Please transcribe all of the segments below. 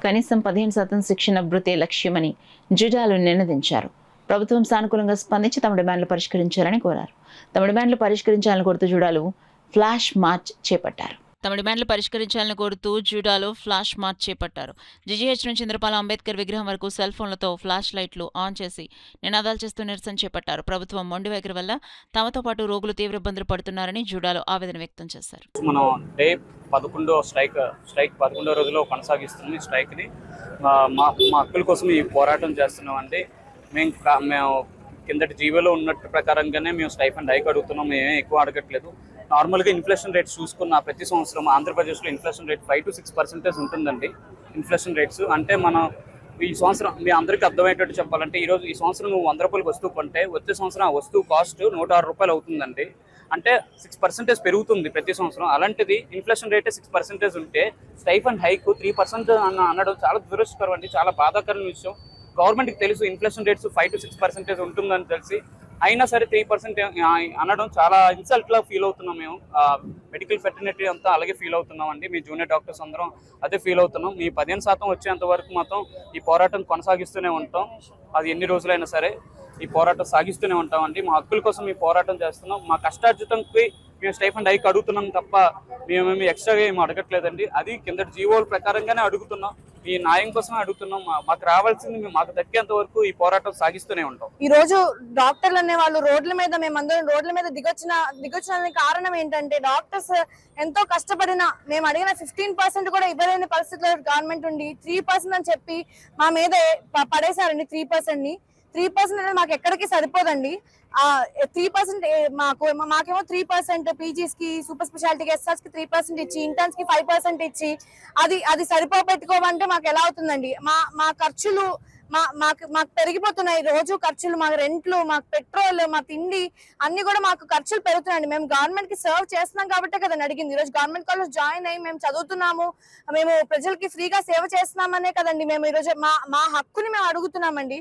కనీసం 15% శిక్షణ భృతే లక్ష్యమని జుడాలు నినదించారు. ప్రభుత్వం సానుకూలంగా స్పందించి తమ డిమాండ్లు పరిష్కరించాలని కోరారు. తమ డిమాండ్లు పరిష్కరించాలని కోరుతూ జుడాలు ఫ్లాష్ మార్చ్ చేపట్టారు. జీజీహెచ్ నుంచి ఇంద్రపాల అంబేద్కర్ విగ్రహం వరకు సెల్ ఫోన్లతో ఫ్లాష్ లైట్లు ఆన్ చేసి నినాదాలు చేస్తూ నిరసన చేపట్టారు. ప్రభుత్వం మొండి వైఖరి వల్ల తమతో పాటు రోగులు తీవ్ర ఇబ్బందులు పడుతున్నారని జుడాలు ఆవేదన వ్యక్తం చేశారు. మనం డే 11వ స్ట్రైక్ 11వ రోజులో కొనసాగిస్తున్నాం. ఈ స్ట్రైక్ని మా హక్కుల కోసం ఈ పోరాటం చేస్తున్నామండి. మేము కిందటి జీవోలో ఉన్నట్టు ప్రకారంగానే మేము స్టైఫండ్ హైక్ అడుగుతున్నాం. మేమేం ఎక్కువ అడగట్లేదు. నార్మల్గా ఇన్ఫ్లేషన్ రేట్ చూసుకున్న ప్రతి సంవత్సరం ఆంధ్రప్రదేశ్లో ఇన్ఫ్లేషన్ రేట్ 5 to 6% ఉంటుందండి. ఇన్ఫ్లేషన్ రేట్స్ అంటే మనం ఈ సంవత్సరం మీ అందరికీ అర్థమయ్యేటట్టు చెప్పాలంటే ఈ సంవత్సరం నువ్వు 100 రూపాయలు వస్తువు కొంటే వచ్చే సంవత్సరం ఆ వస్తువు కాస్ట్ 106 రూపాయలు అవుతుందండి. అంటే 6% పెరుగుతుంది ప్రతి సంవత్సరం. అలాంటిది ఇన్ఫ్లేషన్ రేటే 6% ఉంటే స్టైఫండ్ హైక్ 3% అనడం చాలా దురదృష్టకరం అండి. చాలా బాధాకరమైన విషయం. గవర్నమెంట్కి తెలుసు ఇన్ఫ్లేషన్ రేట్స్ 5 to 6% ఉంటుందని తెలిసి అయినా సరే 3% అనడం చాలా ఇన్సల్ట్లా ఫీల్ అవుతున్నాం. మేము మెడికల్ ఫెటర్నిటీ అంతా అలాగే ఫీల్ అవుతున్నాం అండి. మీ జూనియర్ డాక్టర్స్ అందరం అదే ఫీల్ అవుతున్నాం. మీ 15% వచ్చేంత వరకు మాత్రం ఈ పోరాటం కొనసాగిస్తూనే ఉంటాం. అది ఎన్ని రోజులైనా సరే ఈ పోరాటం సాగిస్తూనే ఉంటామండి. మా హక్కుల కోసం ఈ పోరాటం చేస్తున్నాం. మా కష్టార్జితంకి మేము స్టైఫండ్ హైక్ అడుగుతున్నాం తప్ప మేమేమి ఎక్స్ట్రాగా ఏమి అడగట్లేదండి. అది కిందటి జీవోల ప్రకారంగానే అడుగుతున్నాం. ఈ న్యాయం కోసమే అడుగుతున్నాం. మాకు రావాల్సింది మాకు దక్కేంత వరకు ఈ పోరాటం సాగిస్తూనే ఉంటాం. ఈ రోజు డాక్టర్లు అనే వాళ్ళు మేమందరం రోడ్ల మీద దిగొచ్చిన కారణం ఏంటంటే డాక్టర్స్ ఎంతో కష్టపడినా మేము అడిగిన 15% కూడా ఇవ్వలేని పరిస్థితిలో గవర్నమెంట్ ఉండి 3% అని చెప్పి మా మీద పడేశారండి. 3% అనేది మాకు ఎక్కడికి సరిపోదండి. 3% మాకేమో 3% పీజీస్ కి, సూపర్ స్పెషాలిటీ ఎస్ఆర్స్ కి 3% ఇచ్చి, ఇంటర్న్స్ కి 5% ఇచ్చి అది సరిపోపెట్టుకోమంటే మాకు ఎలా అవుతుందండి? మా ఖర్చులు మాకు పెరిగిపోతున్నాయి. రోజు ఖర్చులు, మా రెంట్లు, మాకు పెట్రోల్, మా తిండి అన్ని కూడా మాకు ఖర్చులు పెరుగుతున్నాయండి. మేము గవర్నమెంట్ కి సర్వ్ చేస్తున్నాం కాబట్టే కదండి అడిగింది. ఈ రోజు గవర్నమెంట్ కాలేజ్ జాయిన్ అయ్యి మేము చదువుతున్నాము, మేము ప్రజలకి ఫ్రీగా సేవ చేస్తున్నామనే కదండి మేము ఈరోజు మా హక్కుని మేము అడుగుతున్నామండి.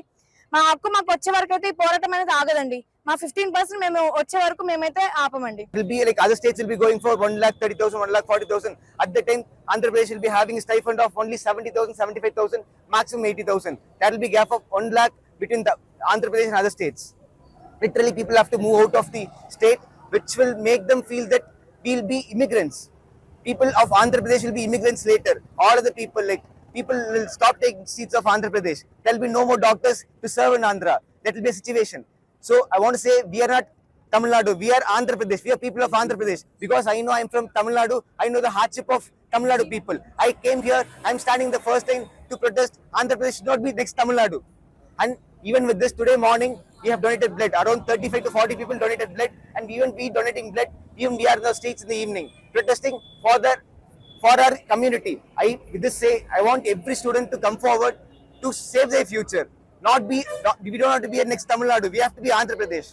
మా హక్కు మాకు వచ్చే వరకు అయితే ఈ పోరాటం అనేది ఆగదండి. మా 15% మేము వచ్చే వరకు మేమైతే ఆపమండి. Will be like other states will be going for 1,30,000, 1,40,000. At the time, Andhra Pradesh will be having a stipend of only 70,000, 75,000, maximum 80,000. That will be gap of 1 lakh between the Andhra Pradesh and other states. Literally, people have to move out of the state, which will make them feel that we'll be immigrants. People of Andhra Pradesh will be immigrants later. All other people will stop taking seats of Andhra Pradesh. There will be no more doctors to serve in Andhra. That will be a situation. So I want to say we are not Tamil Nadu. We are Andhra Pradesh. We are people of Andhra Pradesh. Because I know I'm from Tamil Nadu. I know the hardship of Tamil Nadu people. I came here. I'm standing the first time to protest. Andhra Pradesh should not be next Tamil Nadu. And even with this, today morning we have donated blood. Around 35 to 40 people donated blood. And even we donating blood. Even we are in the streets in the evening protesting for our community. With this say, I want every student to come forward to save their future. We don't have to be a next Tamil Nadu. We have to be Andhra Pradesh.